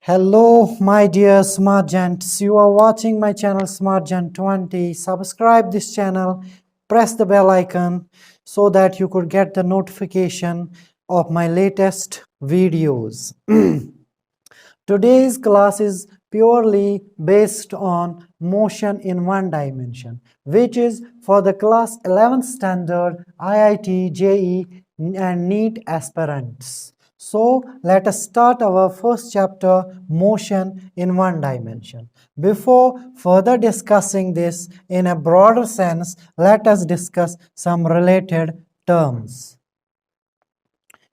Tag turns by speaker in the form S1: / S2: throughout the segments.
S1: Hello my dear smart gents, you are watching my channel Smart Gent 20. Subscribe this channel, press the bell icon so that you could get the notification of my latest videos. Today's class is purely based on motion in one dimension, which is for the class 11th standard IIT, JEE and NEET aspirants. So let us start our first chapter, motion in one dimension. Before further discussing this in a broader sense, let us discuss some related terms.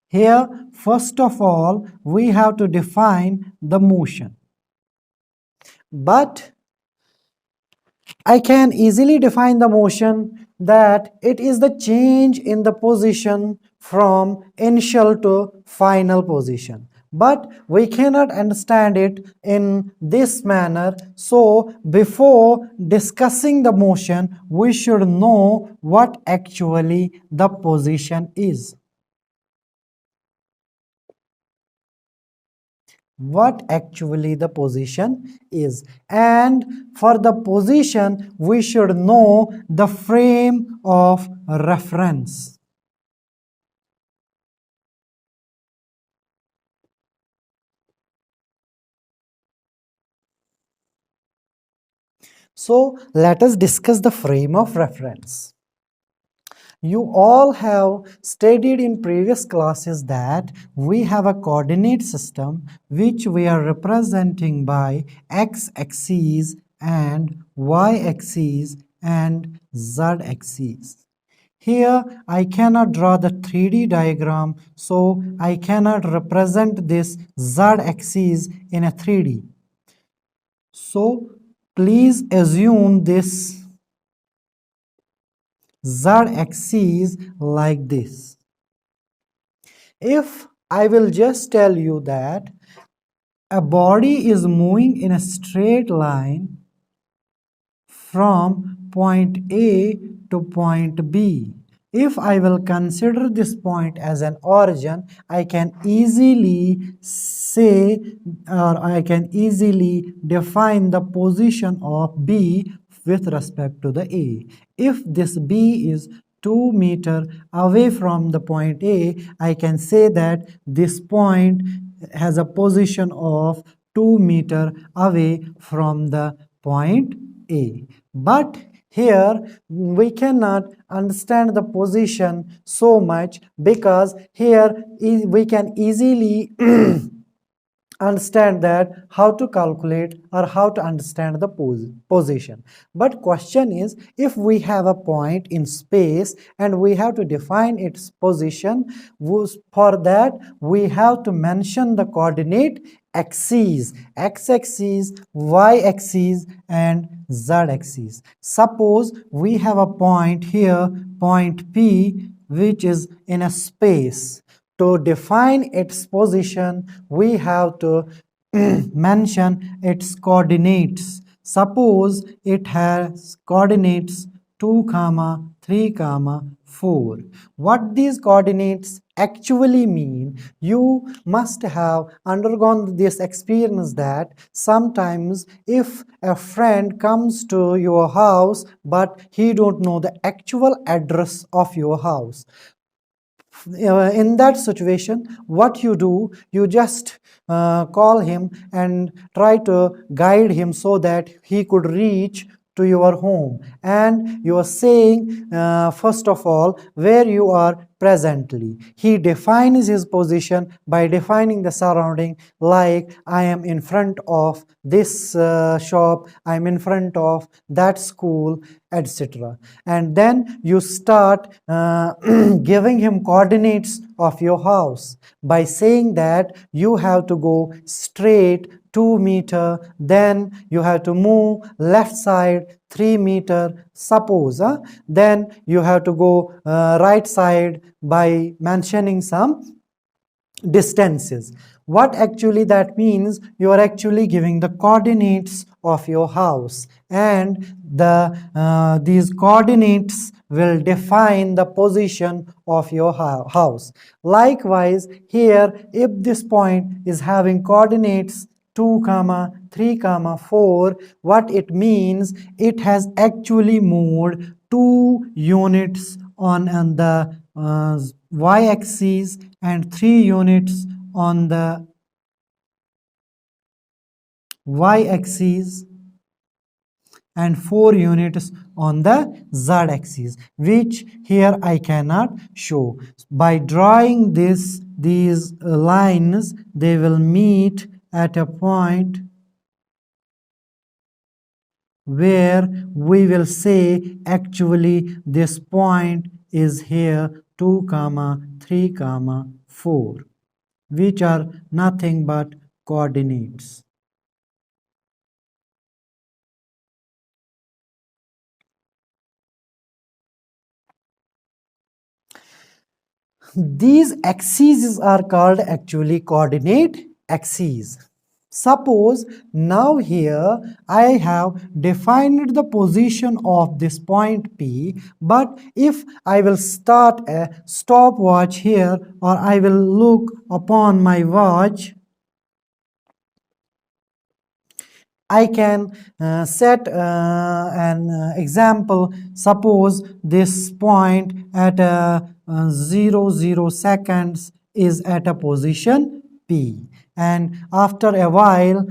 S1: Here, first of all, we have to define the motion. But I can easily define the motion that it is the change in the position from initial to final position. But we cannot understand it in this manner. So before discussing the motion, we should know what actually the position is. What actually the position is, and for the position we should know the frame of reference. So let us discuss the frame of reference. You all have studied in previous classes that we have a coordinate system which we are representing by x-axis and y-axis and z-axis. Here I cannot draw the 3D diagram, so I cannot represent this z-axis in a 3D. So please assume this z-axis like this. If I will just tell you that a body is moving in a straight line from point A to point B, if I will consider this point as an origin, I can easily say, or I can easily define the position of B with respect to the A. If this B is 2 meters away from the point A, I can say that this point has a position of 2 meters away from the point A. But here we cannot understand the position so much, because here we can easily understand that how to calculate or how to understand the position. But question is, if we have a point in space and we have to define its position, for that we have to mention the coordinate axes, x-axis, y-axis and z-axis. Suppose we have a point here, point P, which is in a space. To define its position, we have to mention its coordinates. Suppose it has coordinates 2, 3, 4. What these coordinates actually mean, you must have undergone this experience that sometimes if a friend comes to your house but he don't know the actual address of your house, in that situation, what you do, you just call him and try to guide him so that he could reach to your home, and you are saying first of all where you are presently. He defines his position by defining the surrounding, like I am in front of this shop, I am in front of that school, etc. And then you start giving him coordinates of your house by saying that you have to go straight 2 meters, then you have to move left side 3 meters, suppose, then you have to go right side by mentioning some distances. What actually that means, you are actually giving the coordinates of your house, and these coordinates will define the position of your house. Likewise, here if this point is having coordinates 2 comma 3 comma 4. What it means, it has actually moved 2 units on the y-axis and 3 units on the y-axis and 4 units on the z-axis, which here I cannot show. By drawing these lines, they will meet at a point where we will say actually this point is here 2 comma 3 comma 4, which are nothing but coordinates. These axes are called actually coordinate axes. Suppose now here I have defined the position of this point P, but if I will start a stopwatch here, or I will look upon my watch, I can set an example. Suppose this point at 0 seconds is at a position P, and after a while,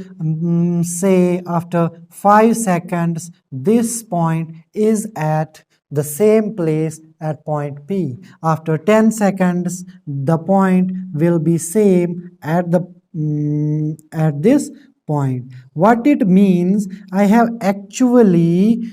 S1: say after 5 seconds, this point is at the same place at point P. After 10 seconds, the point will be same at the at this point. What it means, I have actually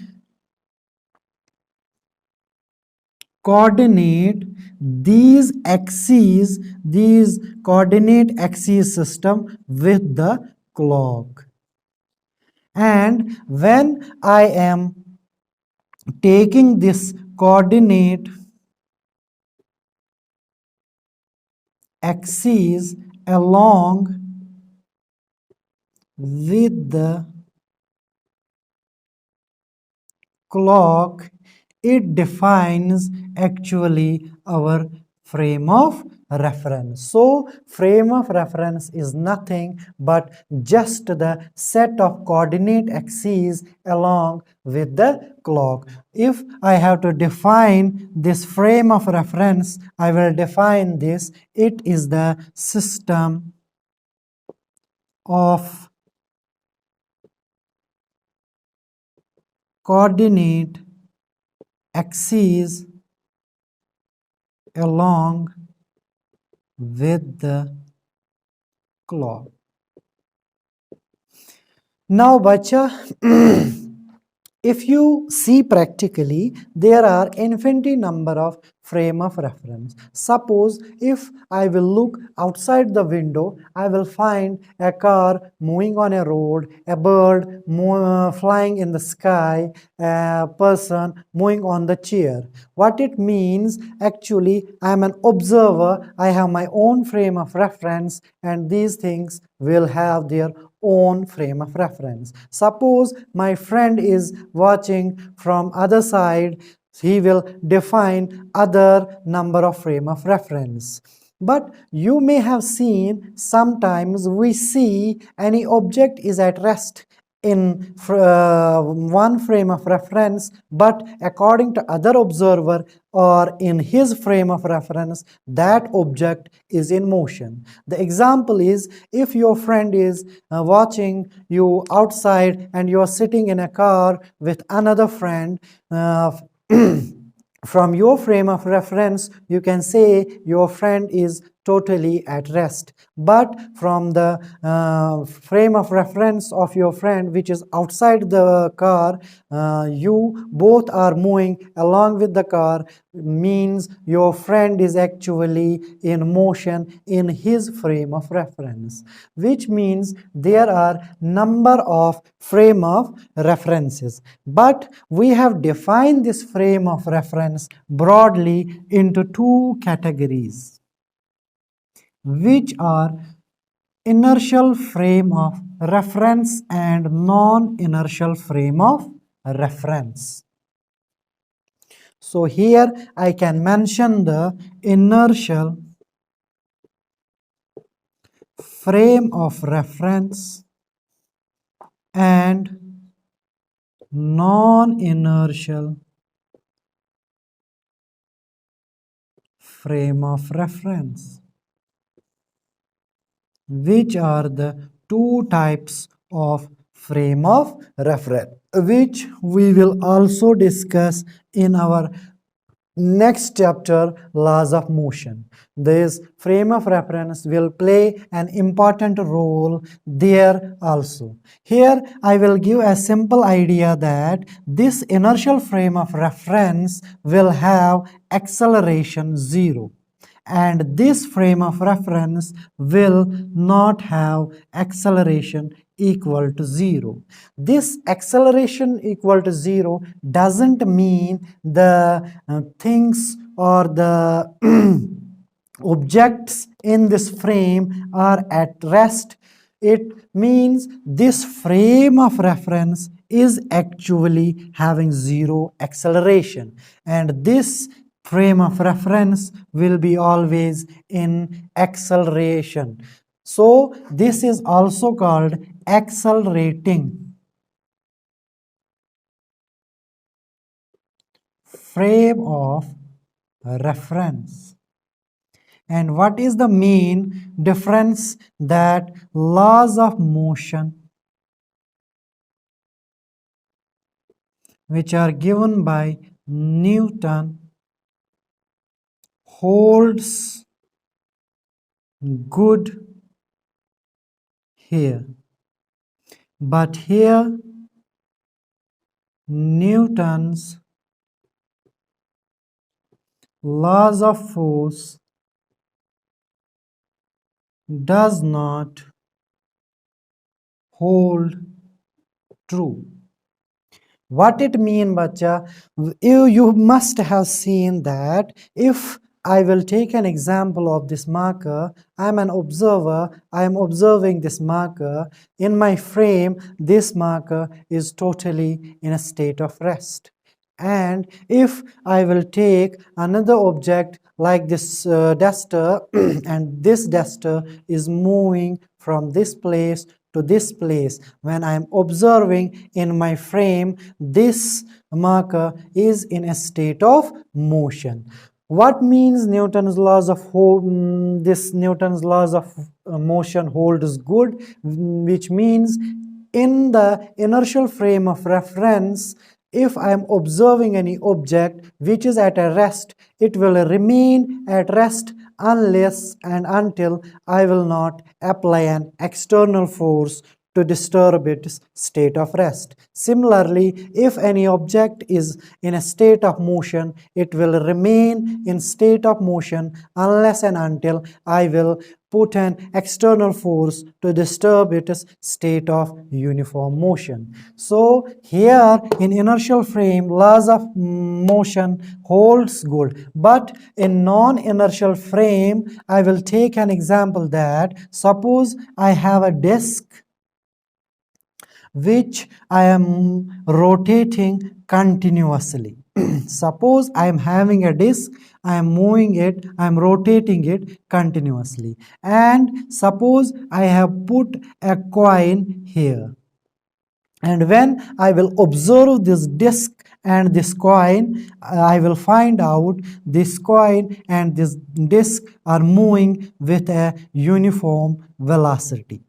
S1: coordinate these axes, these coordinate axis system with the clock. And when I am taking this coordinate axis along with the clock, it defines actually our frame of reference. So frame of reference is nothing but just the set of coordinate axes along with the clock. If I have to define this frame of reference, I will define this. It is the system of coordinate axes along with the clock. Now, bacha, if you see practically, there are infinity number of frame of reference. Suppose if I will look outside the window, I will find a car moving on a road, a bird flying in the sky, a person moving on the chair. What it means, actually, I am an observer, I have my own frame of reference, and these things will have their own frame of reference. Suppose my friend is watching from other side, he will define other number of frame of reference. But you may have seen sometimes we see any object is at rest in one frame of reference, but according to other observer or in his frame of reference, that object is in motion. The example is, if your friend is watching you outside and you are sitting in a car with another friend, from your frame of reference, you can say your friend is totally at rest. But from the frame of reference of your friend, which is outside the car, you both are moving along with the car, means your friend is actually in motion in his frame of reference, which means there are number of frame of references. But we have defined this frame of reference broadly into two categories, which are inertial frame of reference and non-inertial frame of reference. So here I can mention the inertial frame of reference and non-inertial frame of reference, which are the two types of frame of reference, which we will also discuss in our next chapter, laws of motion. This frame of reference will play an important role there also. Here I will give a simple idea that this inertial frame of reference will have acceleration 0, and this frame of reference will not have acceleration equal to 0. This acceleration equal to 0 doesn't mean the things or the objects in this frame are at rest. It means this frame of reference is actually having 0 acceleration, and this frame of reference will be always in acceleration. So this is also called accelerating frame of reference. And what is the main difference? That laws of motion, which are given by Newton, holds good here, but here Newton's laws of force does not hold true. What it mean, bacha? You must have seen that if I will take an example of this marker. I am an observer. I am observing this marker. In my frame, this marker is totally in a state of rest. And if I will take another object like this duster, and this duster is moving from this place to this place, when I am observing in my frame, this marker is in a state of motion. What means Newton's laws of this Newton's laws of motion holds good, which means in the inertial frame of reference, if I am observing any object which is at a rest, it will remain at rest unless and until I will not apply an external force to disturb its state of rest. Similarly, if any object is in a state of motion, it will remain in state of motion unless and until I will put an external force to disturb its state of uniform motion. So here in inertial frame, laws of motion holds good, but in non-inertial frame, I will take an example that suppose I have a disk which I am rotating continuously. Suppose I am having a disk, I am moving it, I am rotating it continuously. And suppose I have put a coin here. And when I will observe this disk and this coin, I will find out this coin and this disk are moving with a uniform velocity.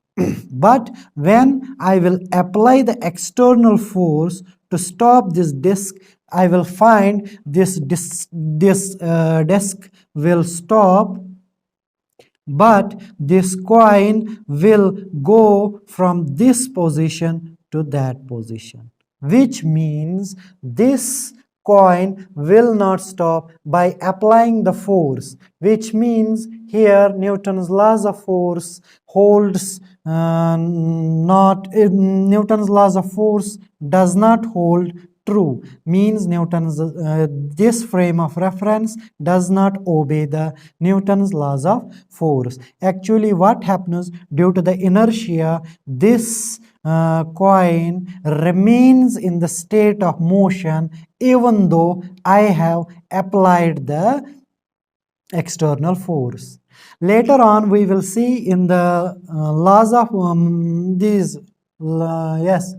S1: But when I will apply the external force to stop this disk, I will find this disk will stop, but this coin will go from this position to that position, which means this coin will not stop by applying the force, which means here Newton's laws of force holds Newton's laws of force does not hold true, means Newton's this frame of reference does not obey the Newton's laws of force. Actually, what happens due to the inertia, this coin remains in the state of motion even though I have applied the external force. Later on we will see in the laws of these yes,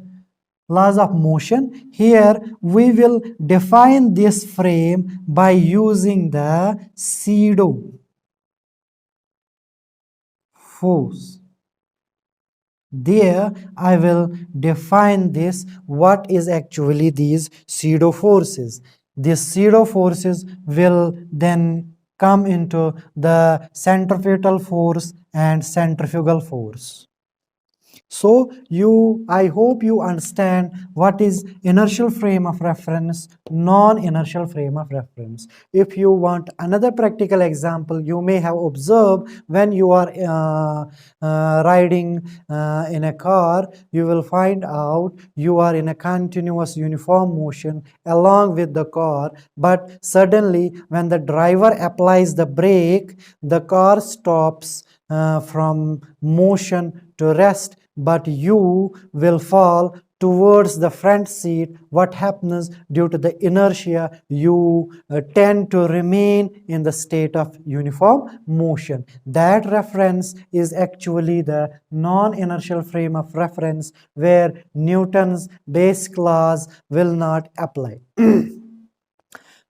S1: laws of motion. Here we will define this frame by using the pseudo force. There I will define this, what is actually these pseudo forces. These pseudo forces will then come into the centrifugal force and centrifugal force. So I hope you understand what is inertial frame of reference, non-inertial frame of reference. If you want another practical example, you may have observed when you are riding in a car, you will find out you are in a continuous uniform motion along with the car, but suddenly when the driver applies the brake, the car stops from motion to rest, but you will fall towards the front seat. What happens? Due to the inertia, you tend to remain in the state of uniform motion. That reference is actually the non-inertial frame of reference, where Newton's basic laws will not apply.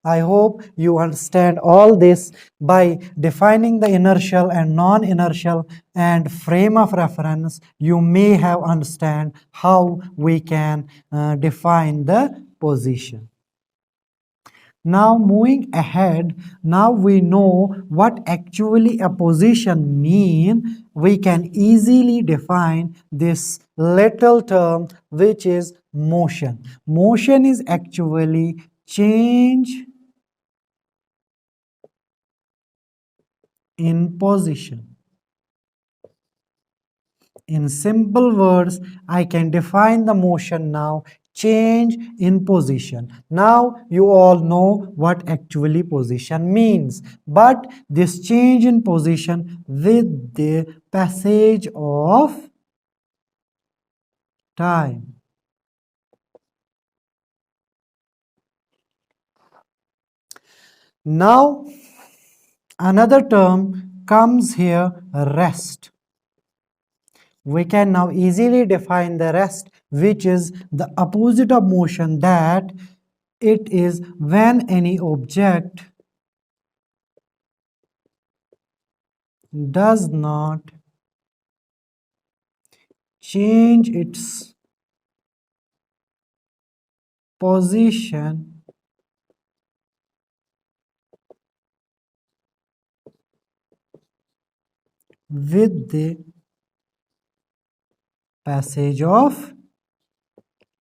S1: I hope you understand all this. By defining the inertial and non-inertial and frame of reference, you may have understand how we can define the position. Now moving ahead, now we know what actually a position mean. We can easily define this little term, which is motion. Motion is actually change in position. In simple words, I can define the motion now, change in position. Now you all know what actually position means, but this change in position with the passage of time. Now another term comes here, rest. We can now easily define the rest, which is the opposite of motion, that it is when any object does not change its position with the passage of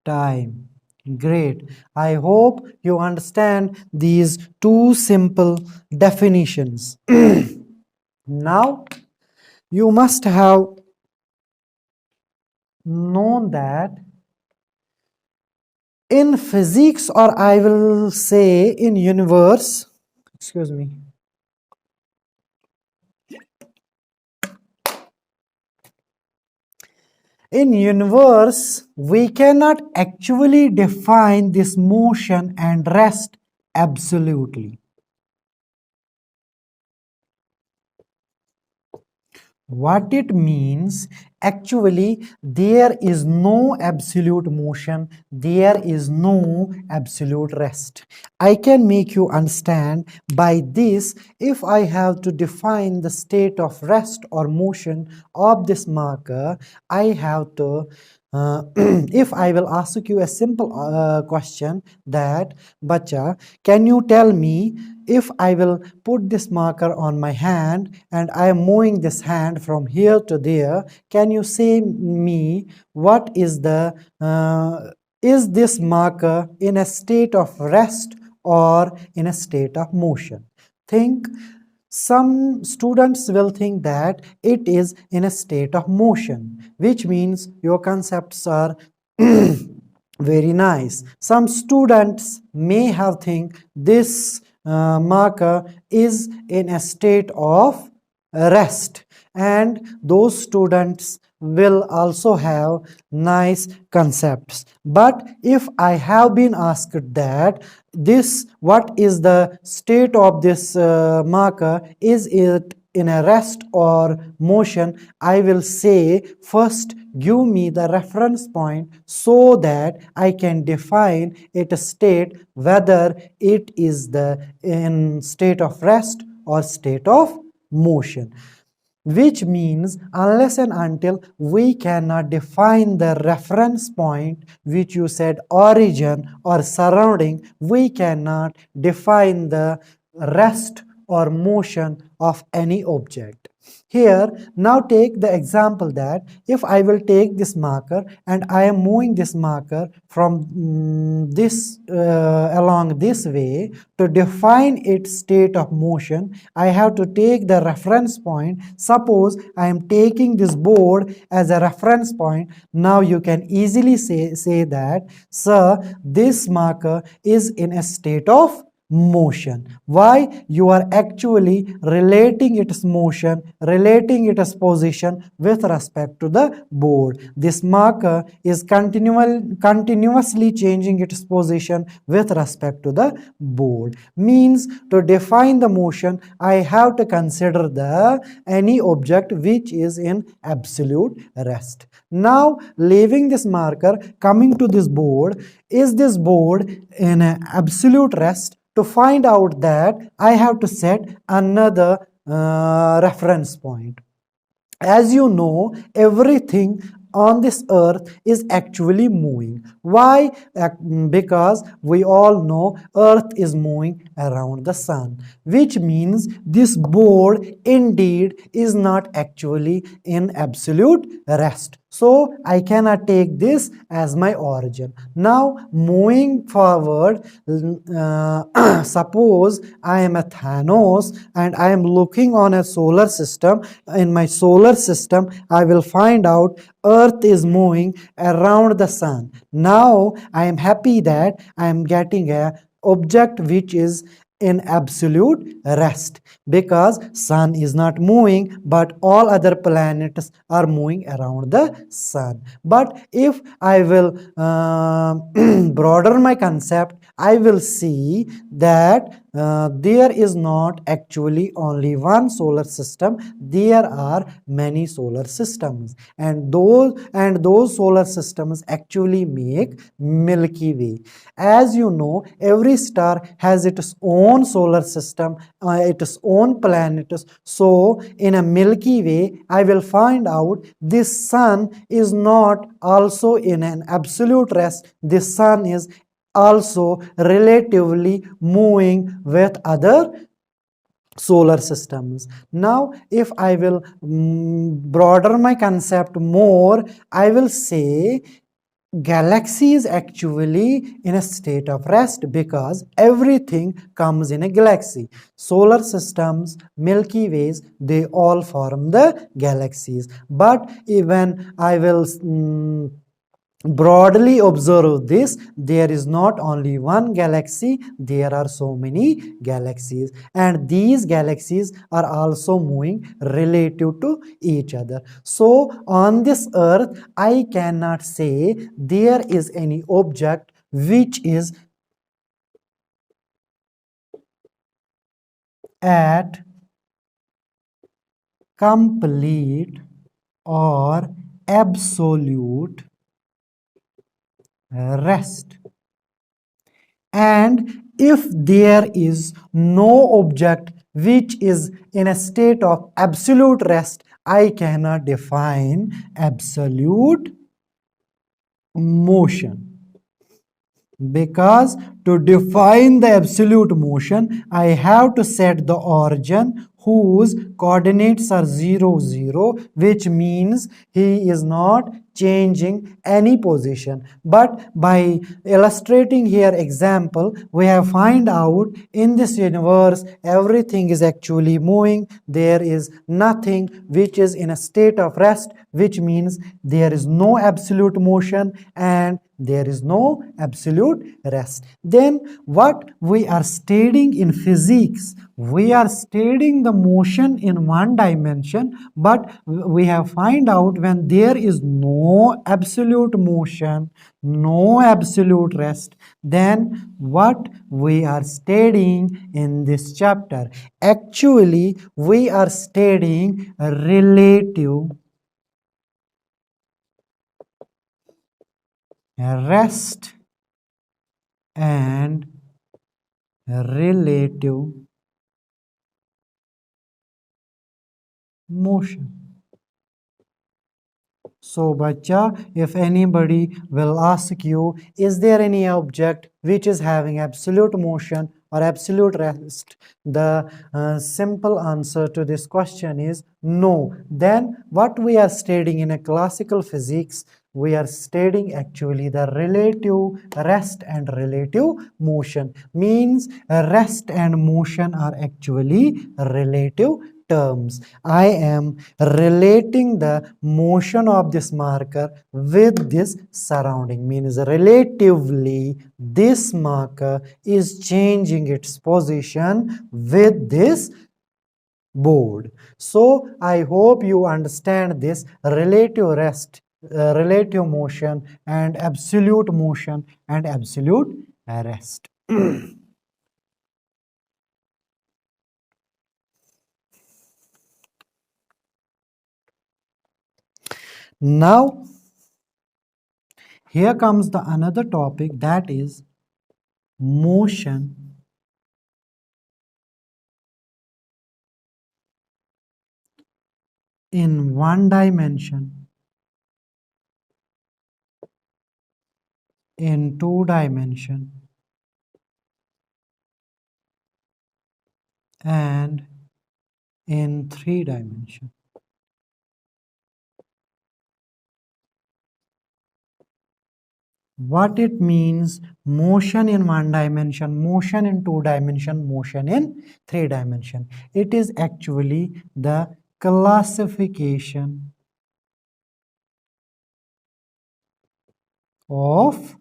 S1: time. Great. I hope you understand these two simple definitions. Now, you must have known that in physics, or I will say in universe, excuse me, in universe, we cannot actually define this motion and rest absolutely. What it means, actually there is no absolute motion, there is no absolute rest. I can make you understand by this. If I have to define the state of rest or motion of this marker, I have to if I will ask you a simple question that, Bacha, can you tell me, if I will put this marker on my hand and I am moving this hand from here to there, can you say me what is is this marker in a state of rest or in a state of motion? Think. Some students will think that it is in a state of motion, which means your concepts are very nice. Some students may have think this marker is in a state of rest, and those students will also have nice concepts. But if I have been asked that what is the state of this marker, is it in a rest or motion, I will say first give me the reference point so that I can define it a state whether it is the in state of rest or state of motion, which means unless and until we cannot define the reference point, which you said origin or surrounding, we cannot define the rest or motion of any object. Here, now take the example that if I will take this marker and I am moving this marker from this along this way, to define its state of motion, I have to take the reference point. Suppose I am taking this board as a reference point. Now you can easily say that, sir, this marker is in a state of motion. Why? You are actually relating its motion, relating its position with respect to the board. This marker is continuously changing its position with respect to the board. Means to define the motion, I have to consider the any object which is in absolute rest. Now leaving this marker, coming to this board, is this board in an absolute rest? To find out that, I have to set another reference point. As you know, everything on this earth is actually moving. Why? Because we all know earth is moving around the sun, which means this board indeed is not actually in absolute rest. So I cannot take this as my origin. Now moving forward, suppose I am a Thanos and I am looking on a solar system. In my solar system, I will find out earth is moving around the sun. Now I am happy that I am getting a object which is in absolute rest, because sun is not moving but all other planets are moving around the sun. But if I will broaden my concept, I will see that there is not actually only one solar system, there are many solar systems, and those solar systems actually make Milky Way. As you know, every star has its own solar system, its own planets. So in a Milky Way, I will find out this sun is not also in an absolute rest. This sun is also relatively moving with other solar systems. Now if I will broaden my concept more, I will say galaxy is actually in a state of rest, because everything comes in a galaxy. Solar systems, Milky Ways, they all form the galaxies. But even I will broadly observe this, there is not only one galaxy, there are so many galaxies, and these galaxies are also moving relative to each other. So on this earth, I cannot say there is any object which is at complete or absolute rest. And if there is no object which is in a state of absolute rest, I cannot define absolute motion. Because to define the absolute motion, I have to set the origin whose coordinates are 0, 0, which means he is not changing any position. But by illustrating here example, we have find out in this universe everything is actually moving. There is nothing which is in a state of rest, which means there is no absolute motion and there is no absolute rest. Then what we are studying in physics, we are studying the motion in one dimension, but we have find out when there is no absolute motion, no absolute rest, then what we are studying in this chapter, actually we are studying relative rest and relative motion. So, bacha, if anybody will ask you, is there any object which is having absolute motion or absolute rest? The simple answer to this question is no. Then what we are studying in a classical physics, we are studying actually the relative rest and relative motion. Means rest and motion are actually relative terms. I am relating the motion of this marker with this surrounding. Means relatively this marker is changing its position with this board. So I hope you understand this relative rest, relative motion and absolute motion and absolute rest. Now here comes the another topic, that is motion in one dimension, in two dimension, and in three dimension. What it means, motion in one dimension, motion in two dimension, motion in three dimension. It is actually the classification of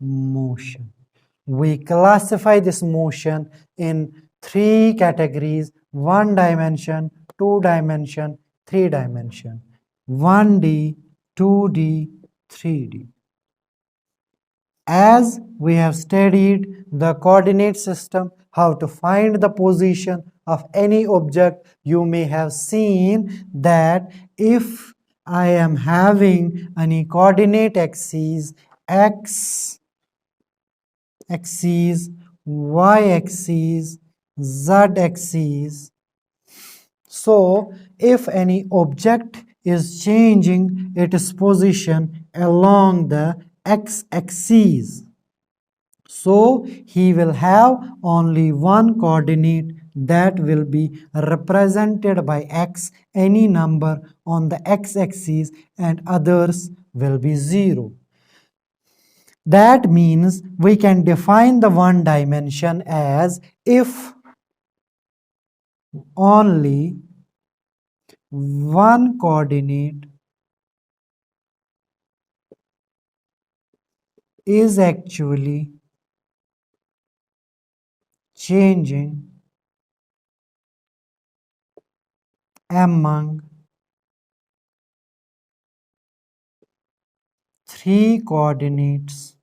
S1: motion. We classify this motion in three categories: one dimension, two dimension, three dimension, 1D, 2D, 3D. As we have studied the coordinate system, how to find the position of any object, you may have seen that if I am having any coordinate axes, x axis, y axis, z axis. So if any object is changing its position along the x-axis, so he will have only one coordinate that will be represented by x, any number on the x-axis, and others will be 0. That means we can define the one dimension as if only one coordinate is actually changing among three coordinates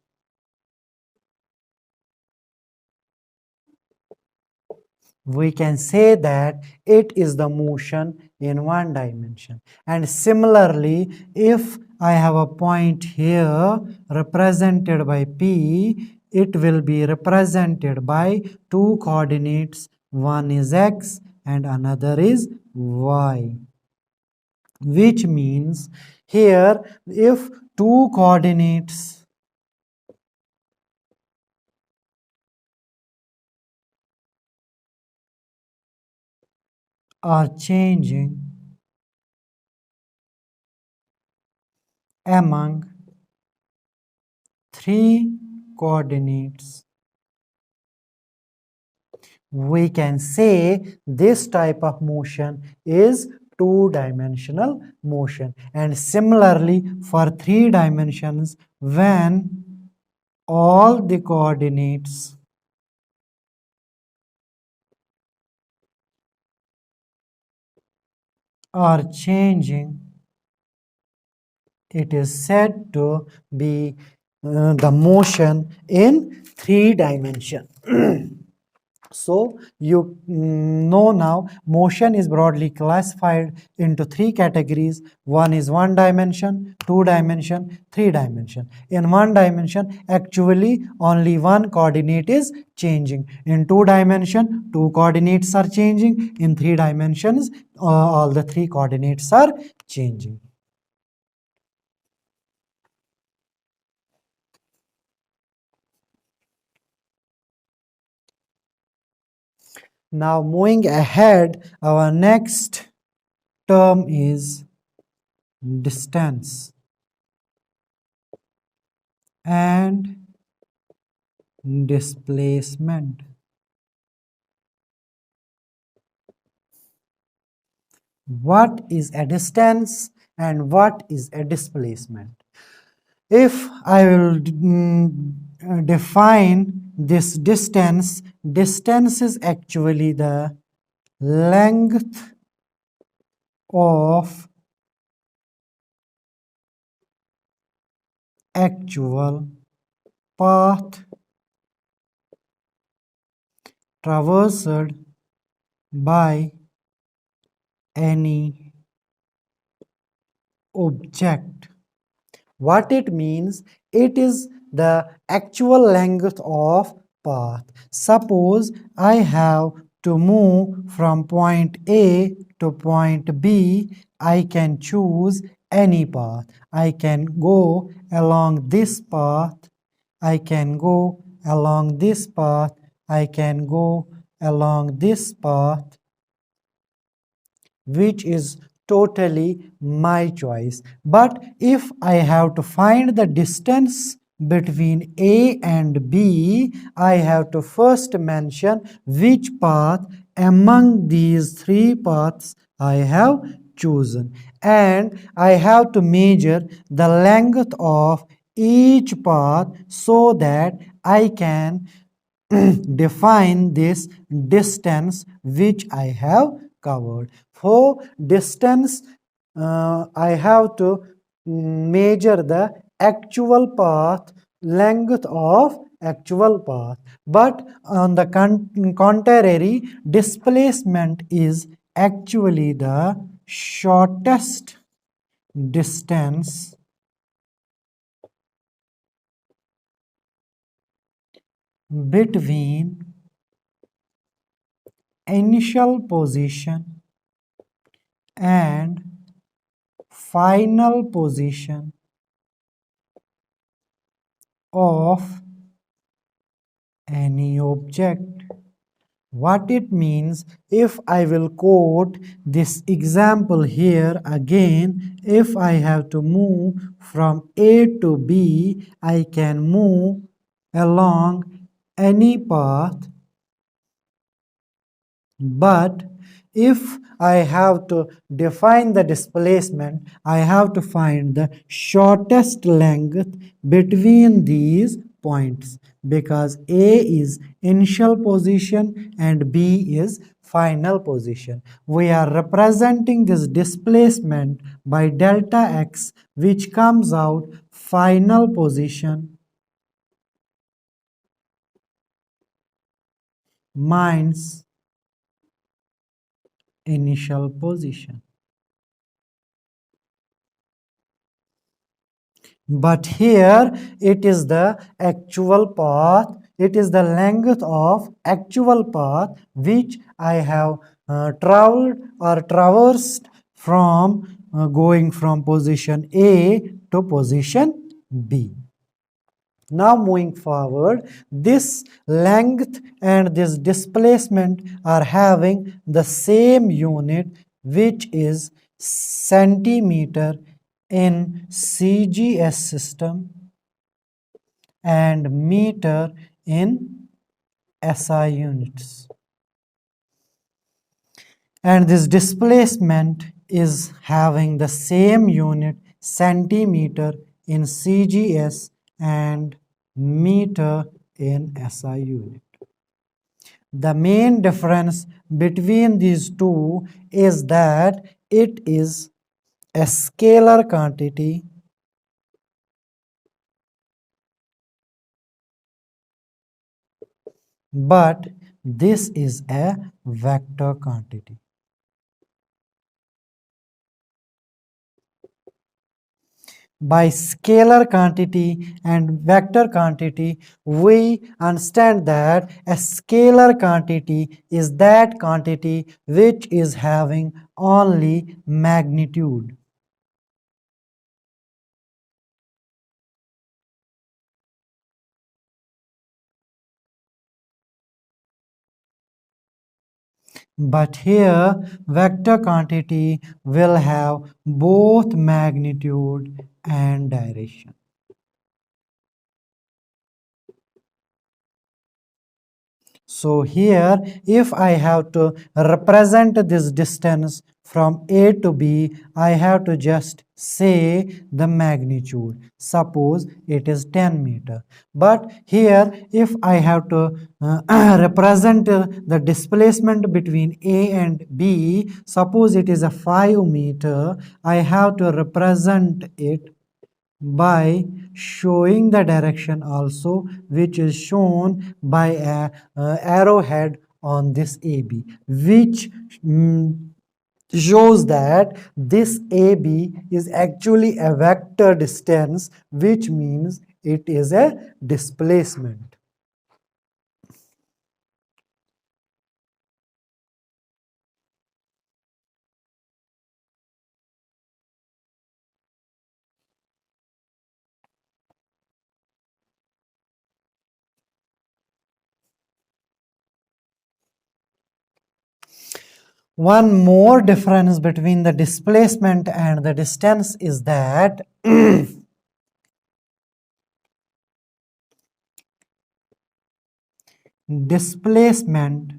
S1: we can say that it is the motion in one dimension. And similarly, if I have a point here represented by P, it will be represented by two coordinates. One is X and another is Y. Which means here, if two coordinates are changing among three coordinates, we can say this type of motion is two-dimensional motion. And similarly, for three dimensions, when all the coordinates are changing, it is said to be the motion in three dimension. So you know now motion is broadly classified into three categories. One is one dimension, two dimension, three dimension. In one dimension, actually only one coordinate is changing. In two dimension, two coordinates are changing. In three dimensions, all the three coordinates are changing. Now moving ahead, our next term is distance and displacement. What is a distance and what is a displacement? If I will define this distance, distance is actually the length of actual path traversed by any object. What it means, it is the actual length of path. Suppose I have to move from point A to point B, I can choose any path. I can go along this path, I can go along this path, I can go along this path, which is totally my choice. But if I have to find the distance between A and B, I have to first mention which path among these three paths I have chosen, and I have to measure the length of each path so that I can define this distance which I have covered. For distance, I have to measure the actual path, length of actual path. But on the contrary, displacement is actually the shortest distance between initial position and final position of any object. What it means, if I will quote this example here again, if I have to move from A to B, I can move along any path, but if I have to define the displacement, I have to find the shortest length between these points, because A is initial position and B is final position. We are representing this displacement by delta x, which comes out final position minus initial position. But here it is the actual path, it is the length of actual path which I have traveled or traversed from going from position A to position B. Now moving forward, this length and this displacement are having the same unit, which is centimeter in CGS system and meter in SI units. And this displacement is having the same unit, centimeter in CGS and meter in SI unit. The main difference between these two is that it is a scalar quantity but This is a vector quantity. By scalar quantity and vector quantity, we understand that a scalar quantity is that quantity which is having only magnitude. But here vector quantity will have both magnitude and direction. So here if I have to represent this distance from A to B, I have to just say the magnitude. Suppose it is 10 meter. But here if I have to represent the displacement between A and B, suppose it is a 5 meter, I have to represent it by showing the direction also, which is shown by a arrowhead on this AB, which shows that this AB is actually a vector distance, which means it is a displacement. One more difference between the displacement and the distance is that displacement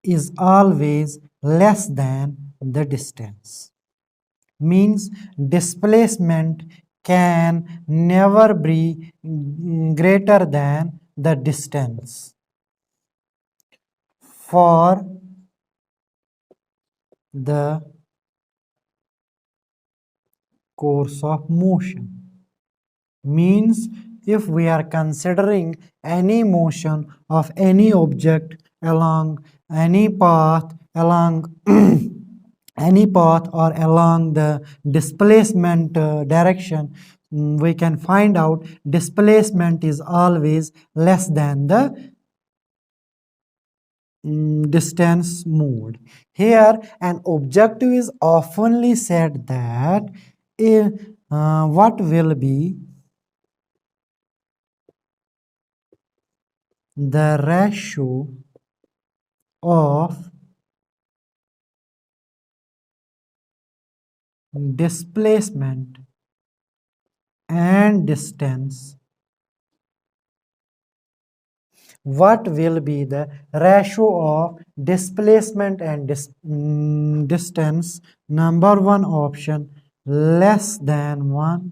S1: is always less than the distance. Means displacement can never be greater than the distance for the course of motion. Means if we are considering any motion of any object along any path, along any path or along the displacement direction, we can find out displacement is always less than the distance moved. Here an objective is oftenly said that what will be the ratio of displacement and distance. What will be the ratio of displacement and distance? Number one option, less than 1.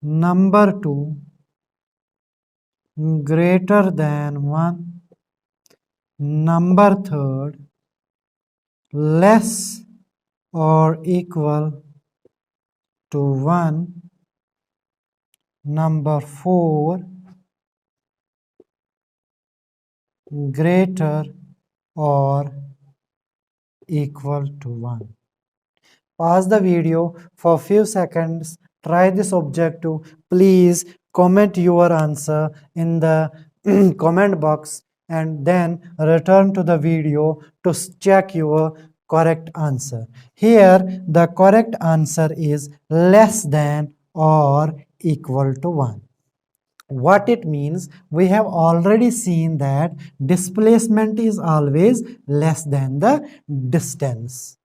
S1: Number 2, greater than 1. Number 3, less or equal to 1. Number 4, greater or equal to 1. Pause the video for few seconds. Try this objective. Please comment your answer in the comment box and then return to the video to check your correct answer. Here the correct answer is less than or equal to 1. What it means, we have already seen that displacement is always less than the distance.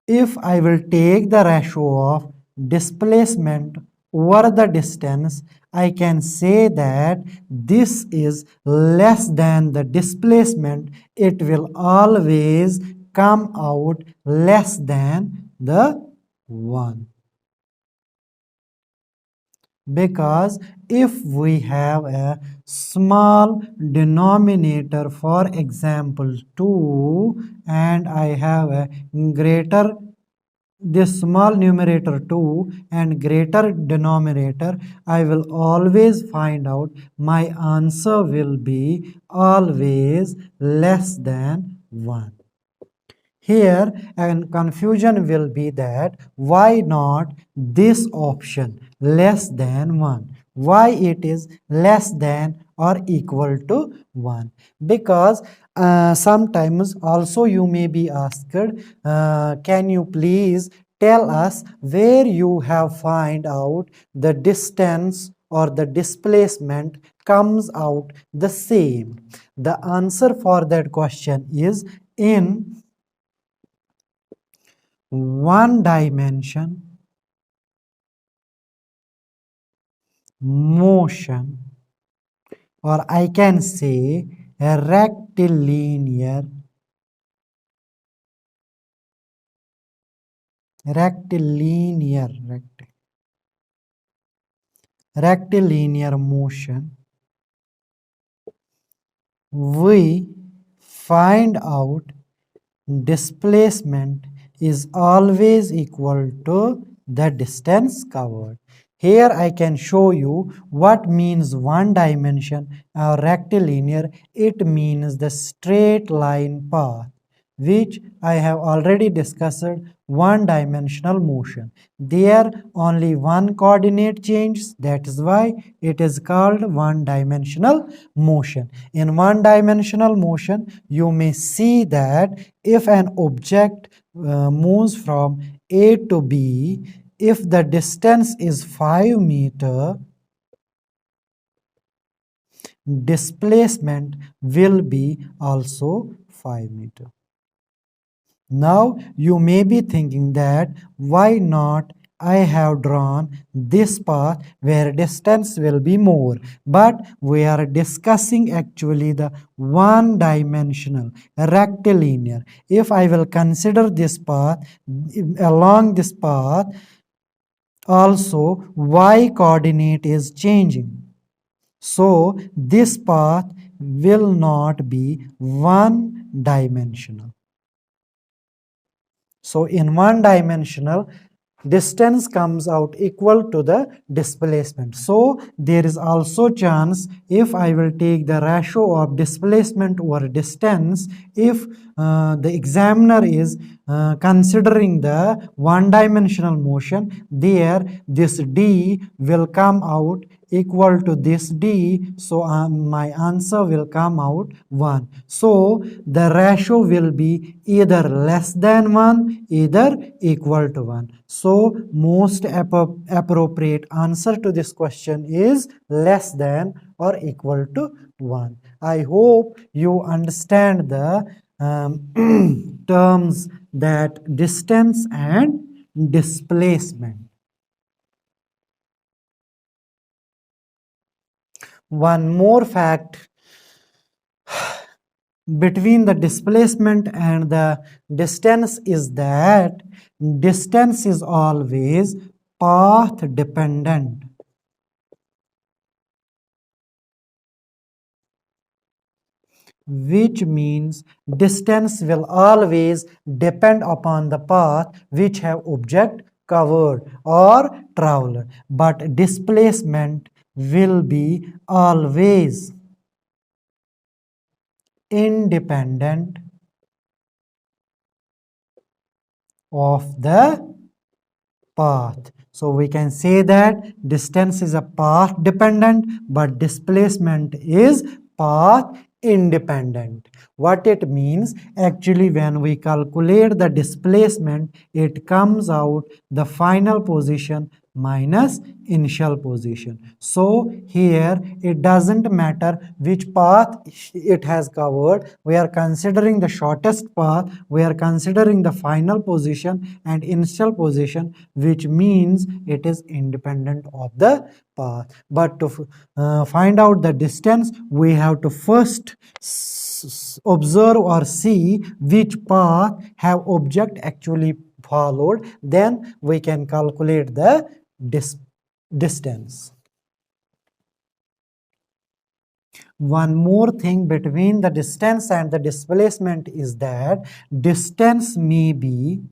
S1: If I will take the ratio of displacement over the distance, I can say that this is less than the displacement. It will always come out less than the 1. Because if we have a small denominator, for example 2, and I have a greater this small numerator 2 and greater denominator, I will always find out my answer will be always less than 1. Here, and confusion will be that why not this option less than 1? Why it is less than or equal to 1? Because sometimes also you may be asked, can you please tell us where you have find out the distance or the displacement comes out the same? The answer for that question is in one dimension motion, or I can say a rectilinear motion, we find out displacement is always equal to the distance covered. Here I can show you what means one dimension or rectilinear. It means the straight line path, which I have already discussed, one dimensional motion. There only one coordinate changes, that is why it is called one dimensional motion. In one dimensional motion, you may see that if an object moves from A to B, if the distance is 5 meter, displacement will be also 5 meter. Now you may be thinking that why not I have drawn this path where distance will be more, but we are discussing actually the one dimensional rectilinear. If I will consider this path, along this path also y coordinate is changing. So this path will not be one dimensional. So in one dimensional, distance comes out equal to the displacement. So there is also chance if I will take the ratio of displacement over distance, if the examiner is considering the one dimensional motion, there this d will come out equal to this d, so my answer will come out 1. So the ratio will be either less than 1, either equal to 1. So most appropriate answer to this question is less than or equal to 1. I hope you understand the terms that distance and displacement. One more fact between the displacement and the distance is that distance is always path dependent. Which means distance will always depend upon the path which have object covered or traveled, but displacement will be always independent of the path. So we can say that distance is a path dependent, but displacement is path independent. What it means, actually when we calculate the displacement, it comes out the final position minus initial position. So here it doesn't matter which path it has covered, we are considering the shortest path, we are considering the final position and initial position, which means it is independent of the path. But to find out the distance, we have to first observe or see which path have object actually followed, then we can calculate the distance. One more thing between the distance and the displacement is that distance may be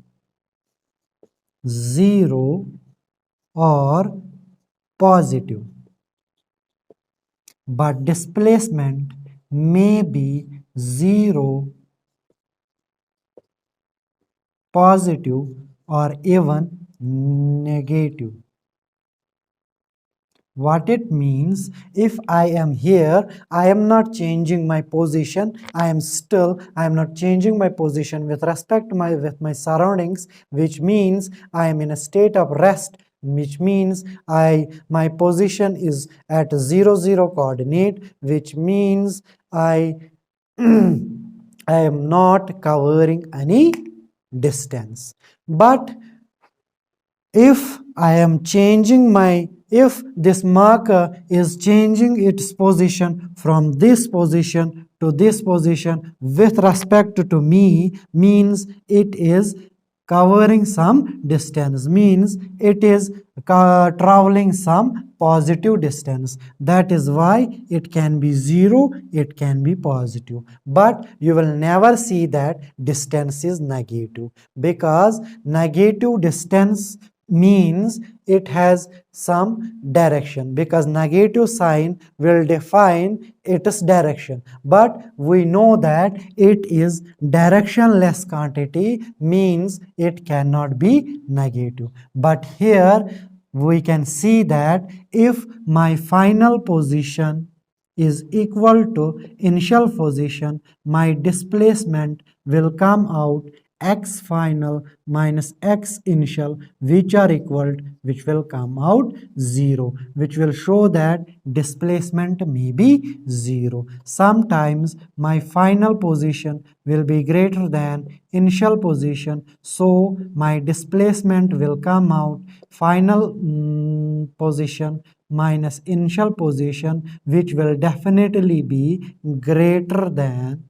S1: 0 or positive, but displacement may be 0, positive, or even negative. What it means, if I am here, I am not changing my position. I am not changing my position with respect to my surroundings, which means I am in a state of rest, which means my position is at 0 0 coordinate, which means I I am not covering any distance. But if I am changing if this marker is changing its position from this position to this position with respect to me, means it is covering some distance, means it is traveling some positive distance. That is why it can be 0, it can be positive, but you will never see that distance is negative, because negative distance means it has some direction, because negative sign will define its direction, but we know that it is directionless quantity, means it cannot be negative. But here we can see that if my final position is equal to initial position, my displacement will come out x final minus x initial, which are equal, which will come out 0, which will show that displacement may be 0. Sometimes my final position will be greater than initial position, so my displacement will come out final position minus initial position, which will definitely be greater than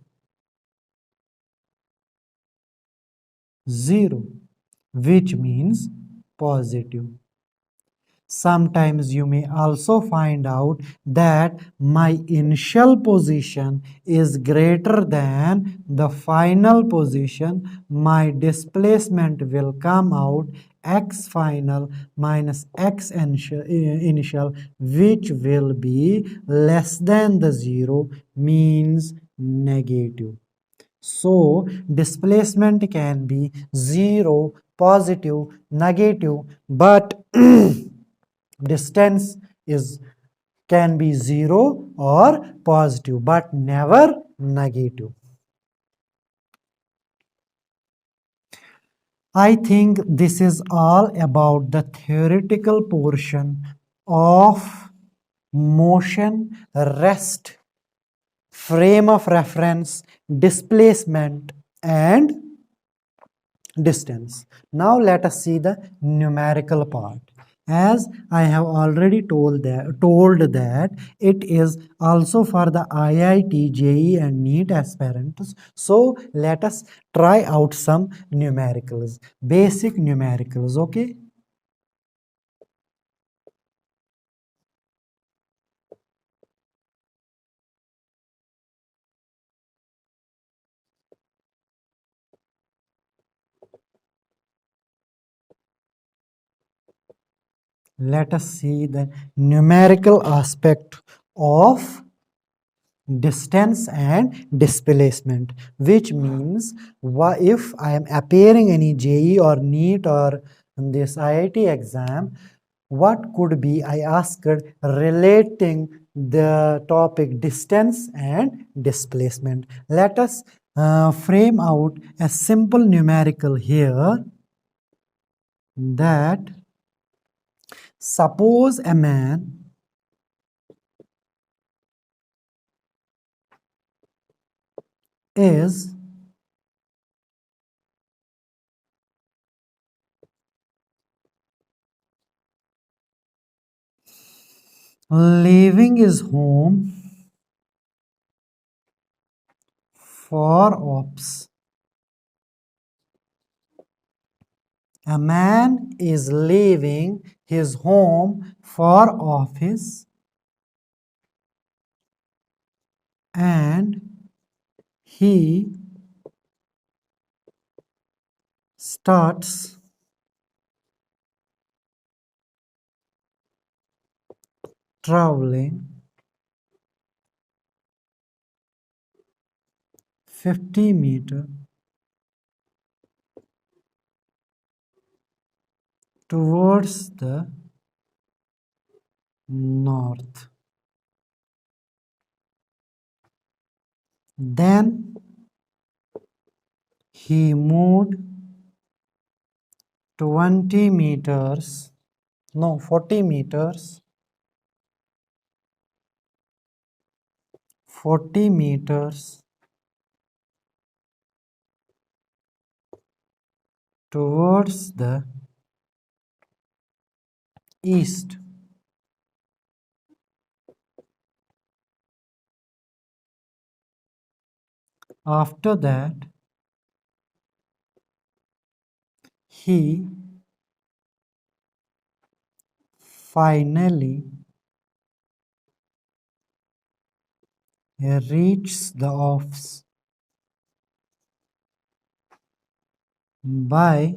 S1: 0, which means positive. Sometimes you may also find out that my initial position is greater than the final position. My displacement will come out x final minus x initial, which will be less than the 0, means negative. So displacement can be 0, positive, negative, but distance is can be 0 or positive, but never negative. I think this is all about the theoretical portion of motion, rest, frame of reference, displacement, and distance. Now let us see the numerical part. As I have already told that it is also for the IIT, JEE and NEET aspirants. So let us try out some numericals, basic numericals, okay? Let us see the numerical aspect of distance and displacement, which means if I am appearing any JEE or NEET or this IIT exam, what could be I asked relating the topic distance and displacement. Let us frame out a simple numerical here, that suppose a man is leaving his home for ops. A man is leaving his home for office and he starts traveling 50 meter towards the north. Then he moved 20 meters, no, 40 meters, 40 meters towards the east. After that, he finally reaches the office by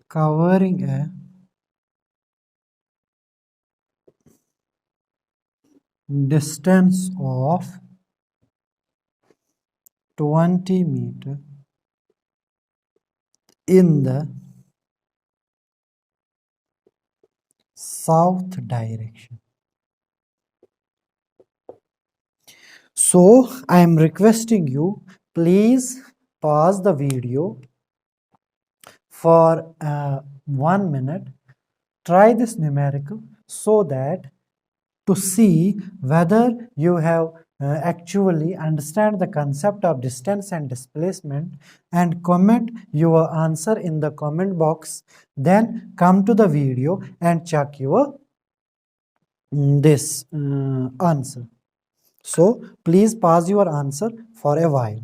S1: covering a distance of 20 meters in the south direction. So I am requesting you, please pause the video for 1 minute. Try this numerical so that to see whether you have actually understand the concept of distance and displacement, and comment your answer in the comment box. Then come to the video and check your this answer. So please pause your answer for a while.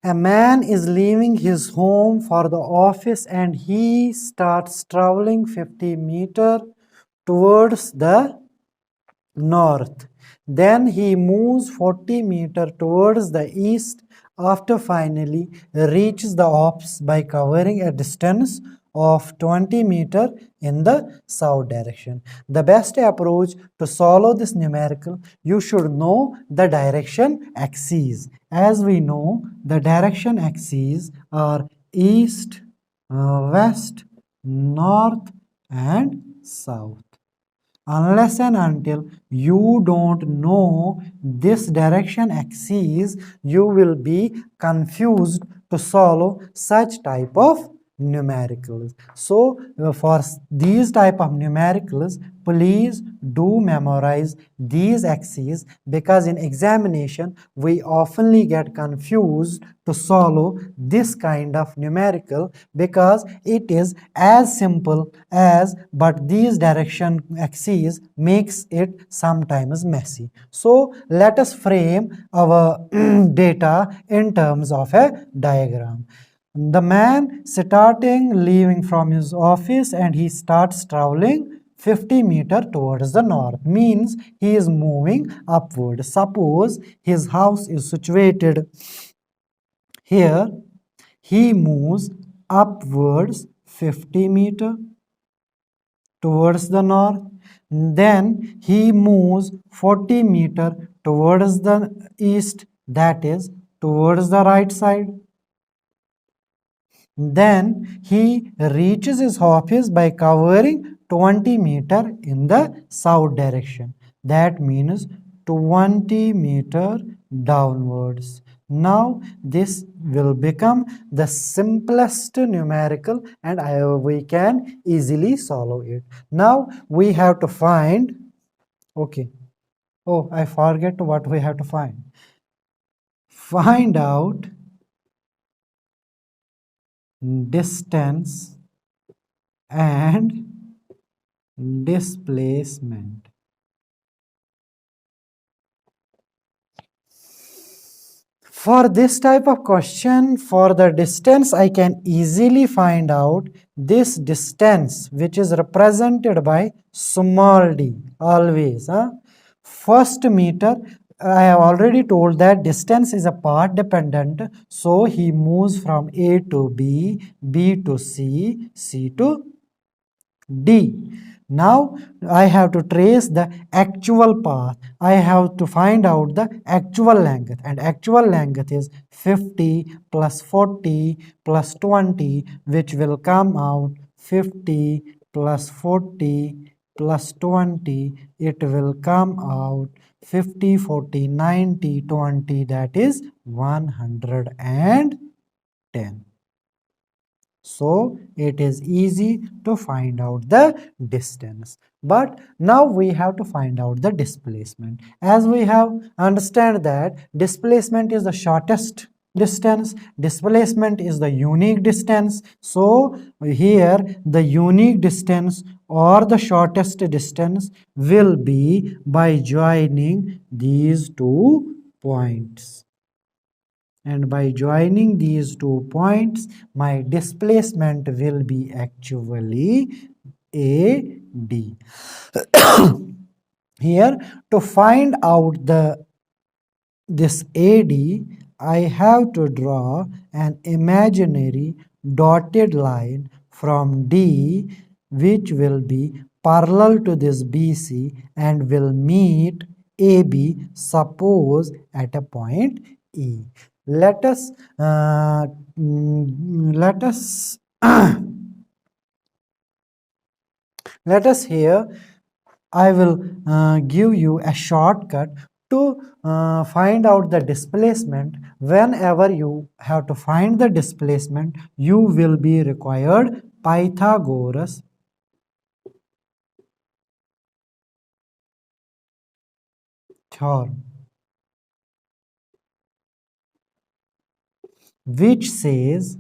S1: A man is leaving his home for the office and he starts traveling 50 meters towards the north. Then he moves 40 meters towards the east after finally reaches the office by covering a distance of 20 meters in the south direction. The best approach to solve this numerical, you should know the direction axes. As we know, the direction axes are east, west, north and south. Unless and until you don't know this direction axis, you will be confused to solve such type of numericals. So for these type of numericals, please do memorize these axes, because in examination we oftenly get confused to solve this kind of numerical, because it is as simple as, but these direction axes makes it sometimes messy. So let us frame our data in terms of a diagram. The man starting leaving from his office and he starts traveling 50 meters towards the north, means he is moving upward. Suppose his house is situated here, he moves upwards 50 meters towards the north. Then he moves 40 meters towards the east, that is towards the right side. Then he reaches his office by covering 20 meters in the south direction. That means 20 meters downwards. Now this will become the simplest numerical, and we can easily solve it. Now we have to find, okay, oh, I forget what we have to find. Find out distance and displacement. For this type of question, for the distance, I can easily find out this distance, which is represented by small d, always. First meter, I have already told that distance is a path dependent. So he moves from A to B, B to C, C to D. Now I have to trace the actual path. I have to find out the actual length, and actual length is 50 plus 40 plus 20, which will come out 50 plus 40 plus 20. It will come out 50, 40, 90, 20, that is 110. So it is easy to find out the distance. But now we have to find out the displacement. As we have understand that displacement is the shortest distance, displacement is the unique distance. So here the unique distance or the shortest distance will be by joining these two points. And by joining these 2 points, my displacement will be actually AD. Here, to find out this AD, I have to draw an imaginary dotted line from D, which will be parallel to this BC and will meet AB, suppose at a point E. Let us let us here, I will give you a shortcut to find out the displacement. Whenever you have to find the displacement, you will be required Pythagoras theorem, which says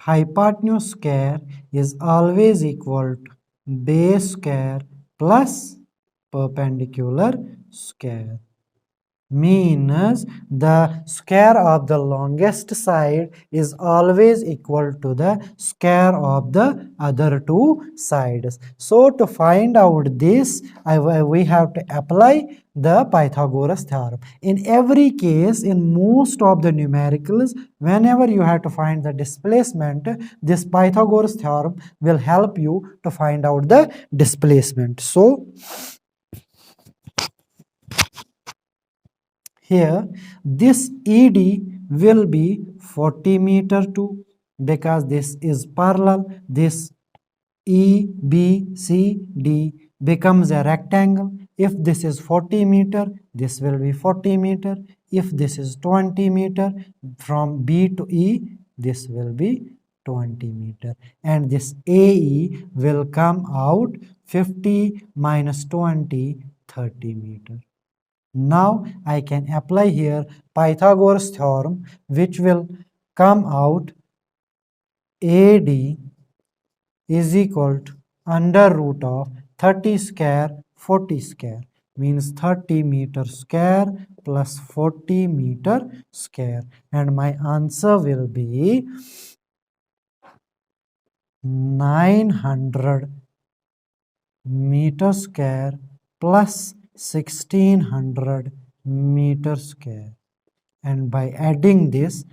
S1: hypotenuse square is always equal to base square plus perpendicular square. Means the square of the longest side is always equal to the square of the other two sides. So to find out this, we have to apply the Pythagoras theorem. In every case, in most of the numericals, whenever you have to find the displacement, this Pythagoras theorem will help you to find out the displacement. So here, this ED will be 40 meter too, because this is parallel. This EBCD becomes a rectangle. If this is 40 meter, this will be 40 meter. If this is 20 meter, from B to E, this will be 20 meter. And this AE will come out 50 minus 20, 30 meter. Now I can apply here Pythagoras theorem, which will come out AD is equal to under root of 30 square 40 square, means 30 meter square plus 40 meter square, and my answer will be 900 meter square plus 1600 meter square. And by adding this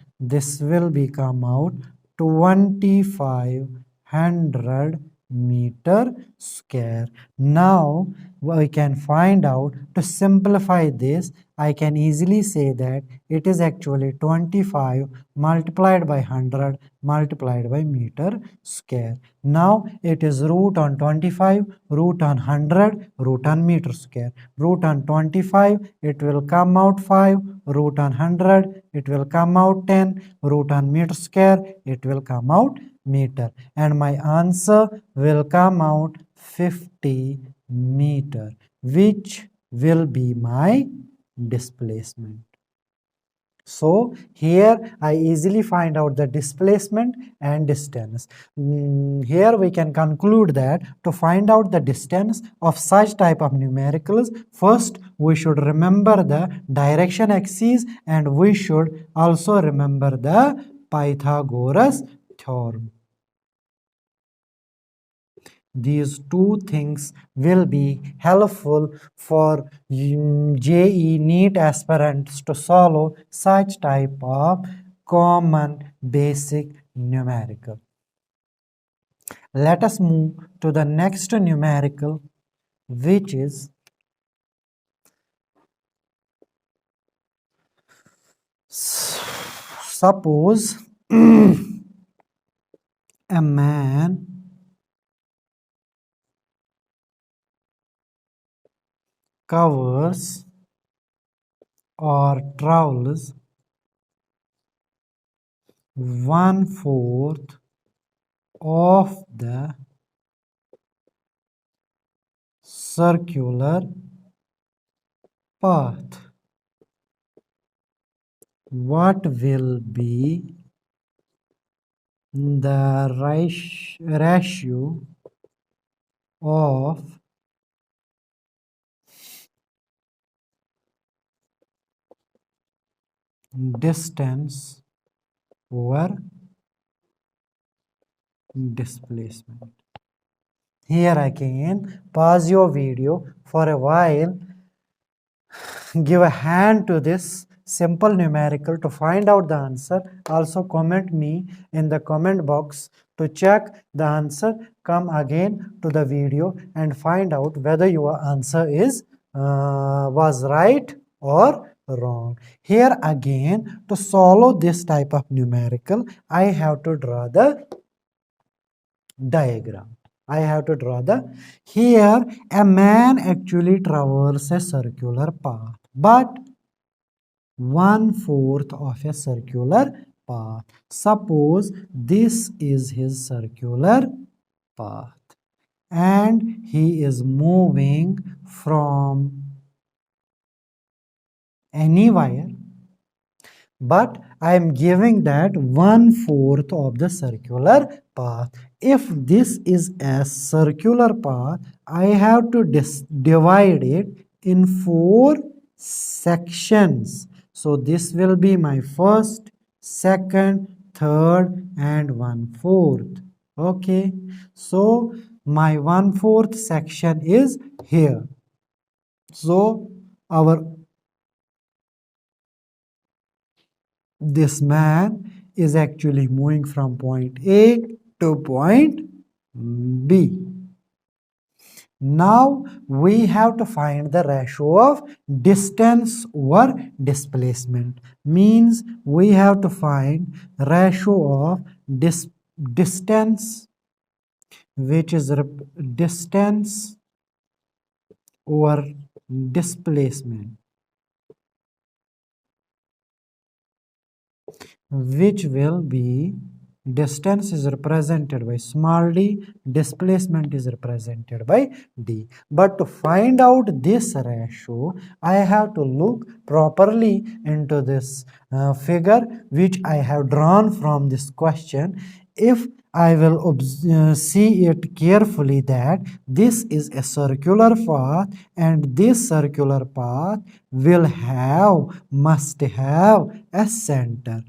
S1: will become out 2500 meter square. Now we can find out, to simplify this, I can easily say that it is actually 25 multiplied by 100 multiplied by meter square. Now it is root on 25, root on 100, root on meter square. Root on 25, it will come out 5, root on 100, it will come out 10, root on meter square, it will come out meter. And my answer will come out 50 meter, which will be my displacement. So here I easily find out the displacement and distance. Here we can conclude that to find out the distance of such type of numericals, first we should remember the direction axis and we should also remember the Pythagoras theorem. These two things will be helpful for JEE NEET aspirants to solve such type of common basic numerical. Let us move to the next numerical, which is suppose a man covers or travels 1/4 of the circular path. What will be the ratio of distance over displacement? Here again, pause your video for a while, give a hand to this simple numerical to find out the answer. Also comment me in the comment box to check the answer. Come again to the video and find out whether your answer is was right or wrong. Here again, to solve this type of numerical, I have to draw the diagram. I have to draw the, here a man actually traverses a circular path, but 1/4 of a circular path. Suppose this is his circular path and he is moving from anywhere, but I am giving that 1/4 of the circular path. If this is a circular path, I have to divide it in 4 sections. So this will be my first, second, third and 1/4. Okay, so my 1/4 section is here. So this man is actually moving from point A to point B. Now we have to find the ratio of distance over displacement. Means we have to find ratio of distance, which is distance over displacement, which will be, distance is represented by small d, displacement is represented by d. But to find out this ratio, I have to look properly into this figure which I have drawn from this question. If I will see it carefully that this is a circular path and this circular path must have a center.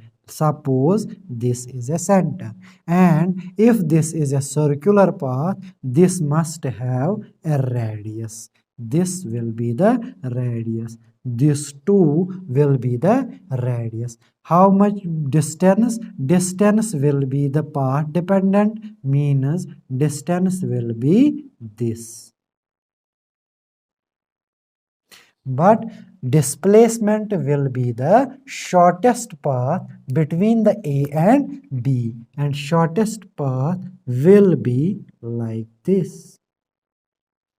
S1: Suppose this is a center, and if this is a circular path, this must have a radius. This will be the radius. This too will be the radius. How much distance? Distance will be the path dependent, means distance will be this. But displacement will be the shortest path between the A and B, and shortest path will be like this.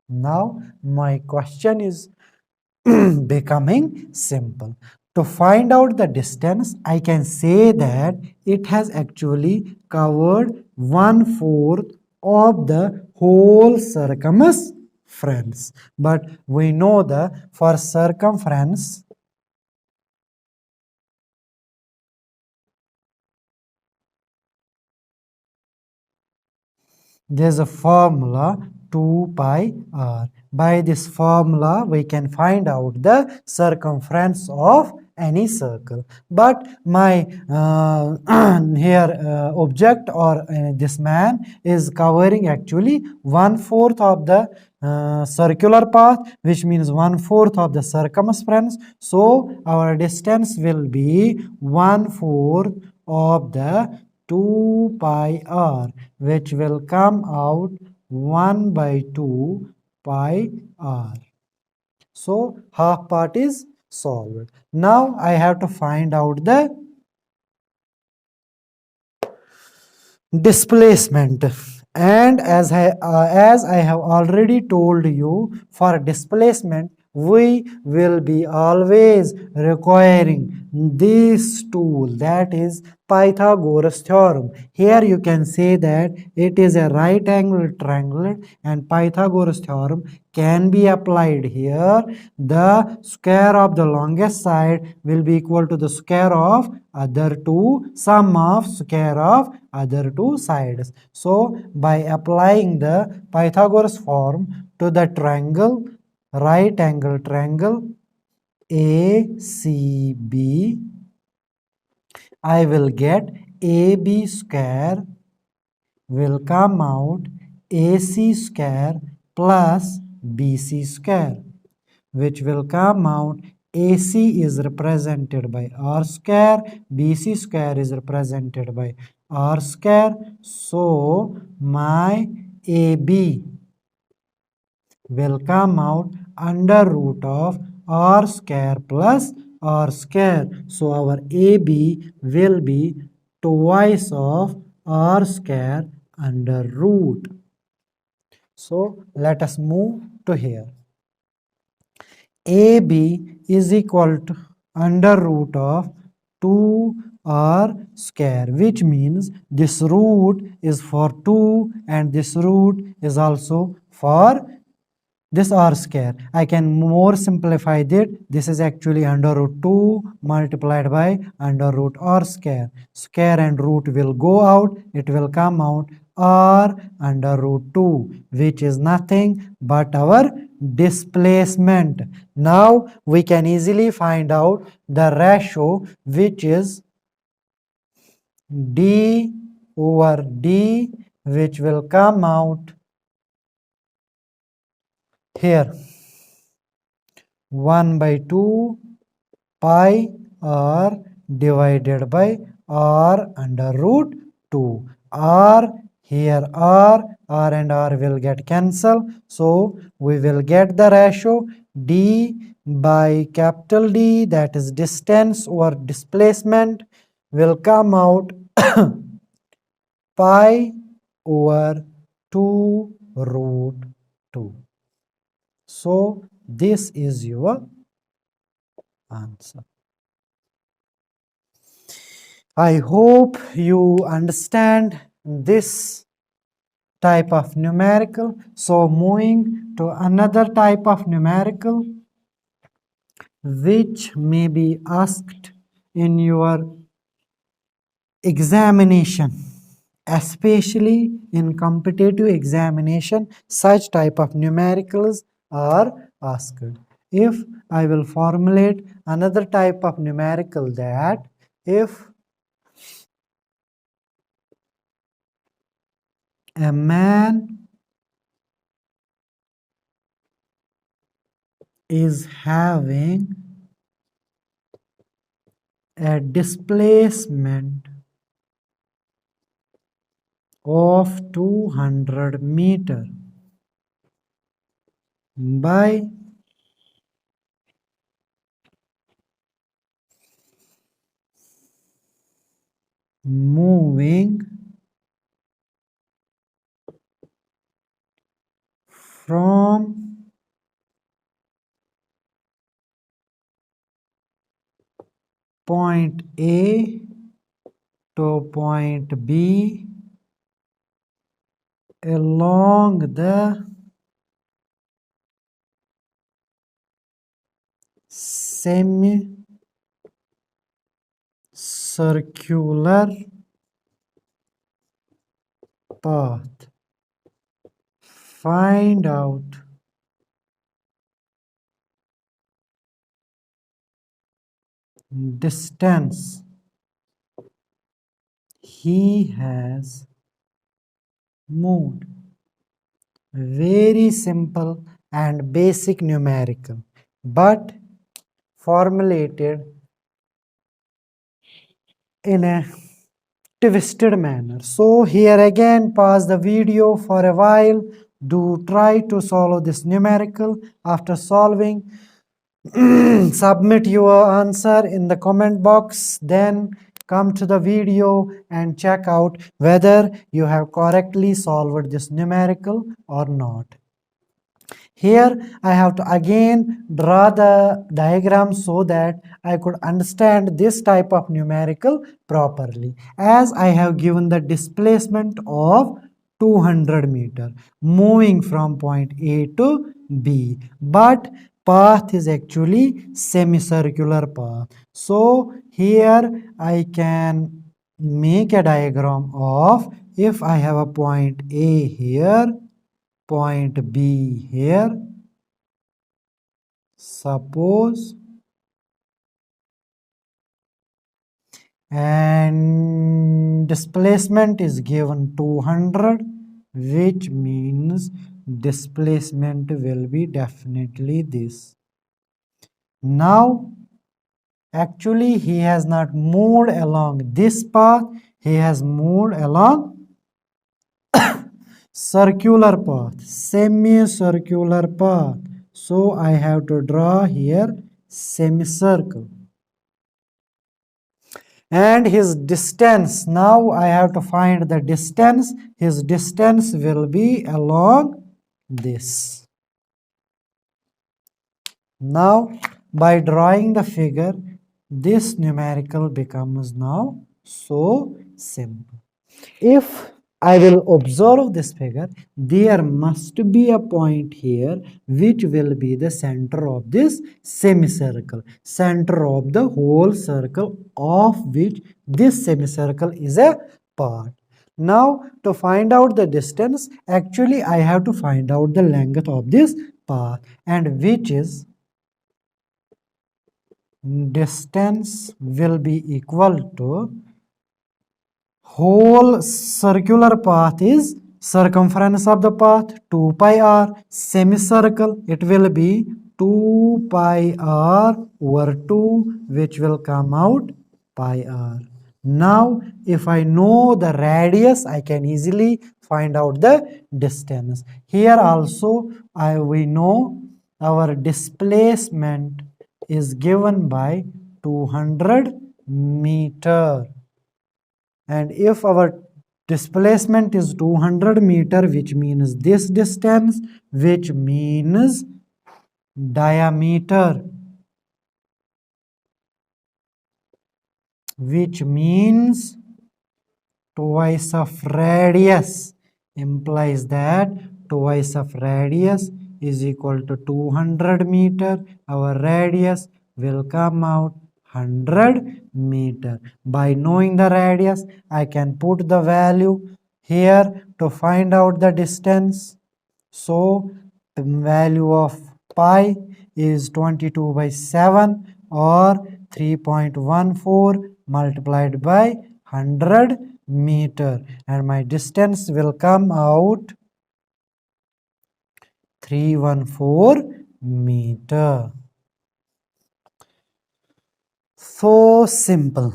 S1: Now my question is becoming simple. To find out the distance, I can say that it has actually covered 1/4 of the whole circumference. But we know that for circumference, There's a formula 2 pi r. By this formula, we can find out the circumference of any circle. But my here object or this man is covering actually 1/4 of the circular path, which means 1/4 of the circumference. So our distance will be 1/4 of the 2 pi r, which will come out 1 by 2 pi r. So half part is solved. Now I have to find out the displacement. And as I have already told you, for displacement we will be always requiring this tool, that is Pythagoras theorem. Here you can say that it is a right angle triangle and Pythagoras theorem can be applied here. The square of the longest side will be equal to the square of other two, sum of square of other two sides. So by applying the Pythagoras form to the triangle, right angle triangle ACB, I will get AB square will come out AC square plus BC square, which will come out AC is represented by R square, BC square is represented by R square. So my AB will come out under root of R square plus R square. So our AB will be twice of R square under root. So let us move to here. AB is equal to under root of 2R square, which means this root is for 2 and this root is also for this R square. I can more simplify that. This is actually under root 2 multiplied by under root R square. Square and root will go out. It will come out R under root 2, which is nothing but our displacement. Now we can easily find out the ratio, which is d over d, which will come out here 1 by 2 pi r divided by r under root 2. R here r and r will get cancelled. So we will get the ratio d by capital D, that is distance or displacement, will come out pi over 2 root 2. So this is your answer. I hope you understand this type of numerical. So moving to another type of numerical which may be asked in your examination, especially in competitive examination, such type of numericals are asked. If I will formulate another type of numerical, that if a man is having a displacement of 200 meter by moving from point A to point B along the semi-circular path. find out distance he has moved. Very simple and basic numerical, but formulated in a twisted manner. So here again, pause the video for a while. Do try to solve this numerical. After solving, submit your answer in the comment box. Then come to the video and check out whether you have correctly solved this numerical or not. Here I have to again draw the diagram so that I could understand this type of numerical properly, as I have given the displacement of 200 meter moving from point A to B, but path is actually semicircular path. So here I can make a diagram of, if I have a point A here, point B here, suppose, and displacement is given 200, which means displacement will be definitely this. Now actually he has not moved along this path, he has moved along circular path, semicircular path. So I have to draw here semicircle. And his distance, now I have to find the distance. His distance will be along this. Now by drawing the figure, this numerical becomes now so simple. If I will observe this figure, there must be a point here which will be the center of this semicircle, center of the whole circle of which this semicircle is a part. Now to find out the distance, actually I have to find out the length of this path, and which is distance will be equal to whole circular path is circumference of the path 2 pi r, semicircle it will be 2 pi r over 2, which will come out pi r. Now if I know the radius, I can easily find out the distance. Here also we know our displacement is given by 200 meter. And if our displacement is 200 meter, which means this distance, which means diameter, which means twice of radius, implies that twice of radius is equal to 200 meter. Our radius will come out 100 meter. By knowing the radius, I can put the value here to find out the distance. So the value of pi is 22 by 7 or 3.14 multiplied by 100 meter, and my distance will come out 314 meter. So simple.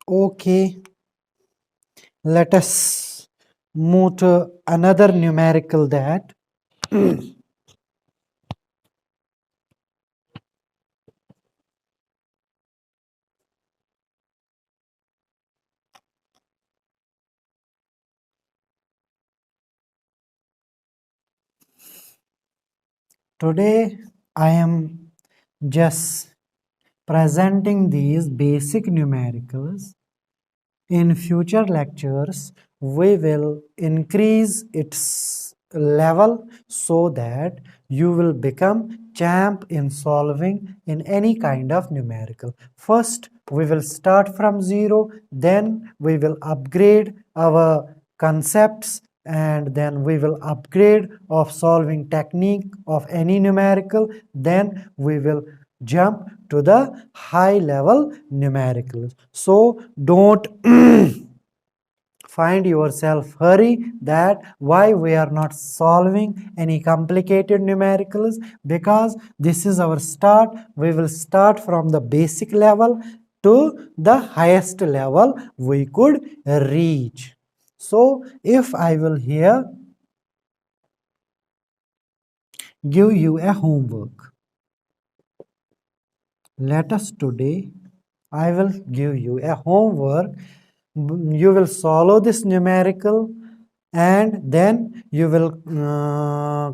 S1: Okay, let us move to another numerical that today I am just presenting these basic numericals. In future lectures, we will increase its level so that you will become champ in solving in any kind of numerical. First, we will start from zero, then we will upgrade our concepts, and then we will upgrade of solving technique of any numerical, then we will jump to the high level numericals. So don't find yourself hurry that why we are not solving any complicated numericals, because this is our start. We will start from the basic level to the highest level we could reach. So if I will here give you a homework, let us today I will give you a homework. You will follow this numerical and then you will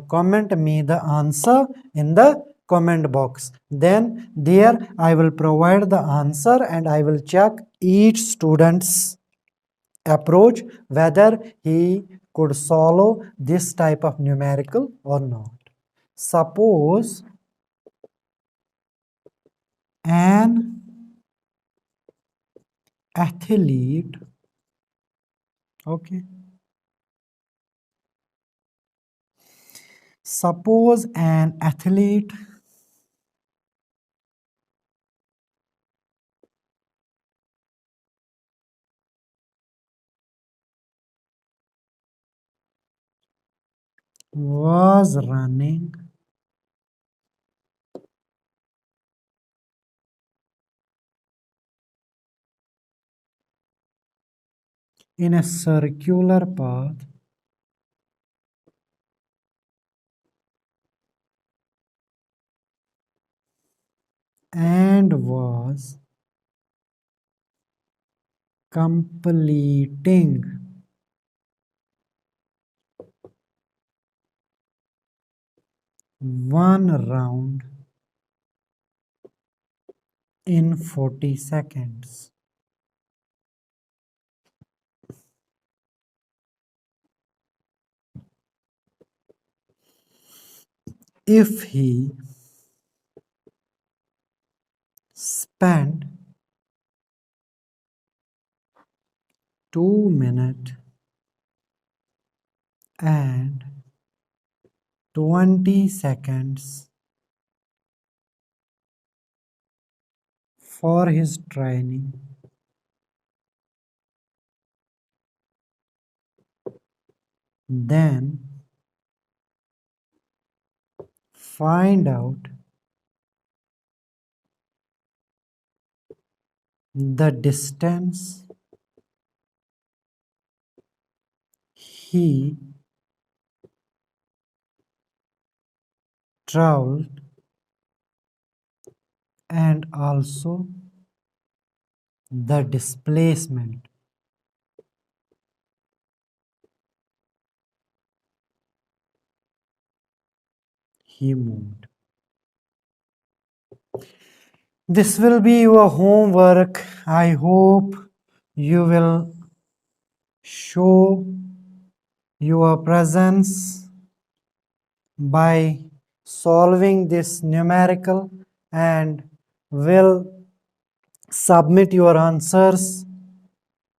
S1: comment me the answer in the comment box. Then there I will provide the answer and I will check each student's approach whether he could follow this type of numerical or not. Suppose an athlete, okay, suppose an athlete was running in a circular path and was completing one round in 40 seconds. If he spent 2 minutes and 20 seconds for his training, then find out the distance he traveled and also the displacement he moved. This will be your homework. I hope you will show your presence by solving this numerical and will submit your answers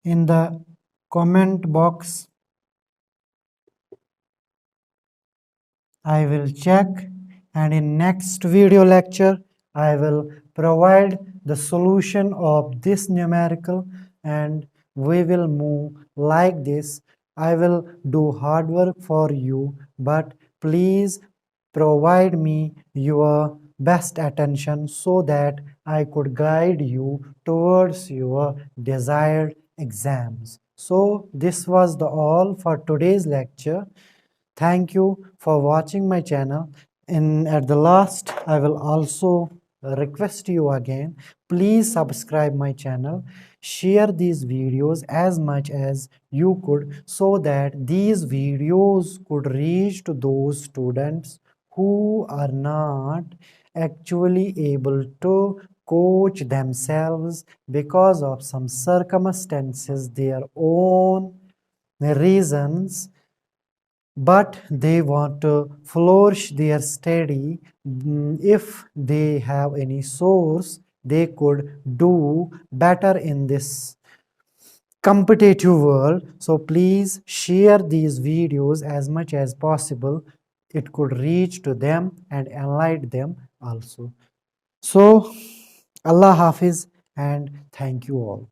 S1: in the comment box. I will check, and in next video lecture I will provide the solution of this numerical and we will move like this. I will do hard work for you, but please provide me your best attention so that I could guide you towards your desired exams. So this was the all for today's lecture. Thank you for watching my channel. And at the last, I will also request you again, please subscribe my channel, share these videos as much as you could so that these videos could reach to those students who are not actually able to coach themselves because of some circumstances, their own reasons, but they want to flourish their study. If they have any source, they could do better in this competitive world. So please share these videos as much as possible. It could reach to them and enlighten them also. So Allah Hafiz and thank you all.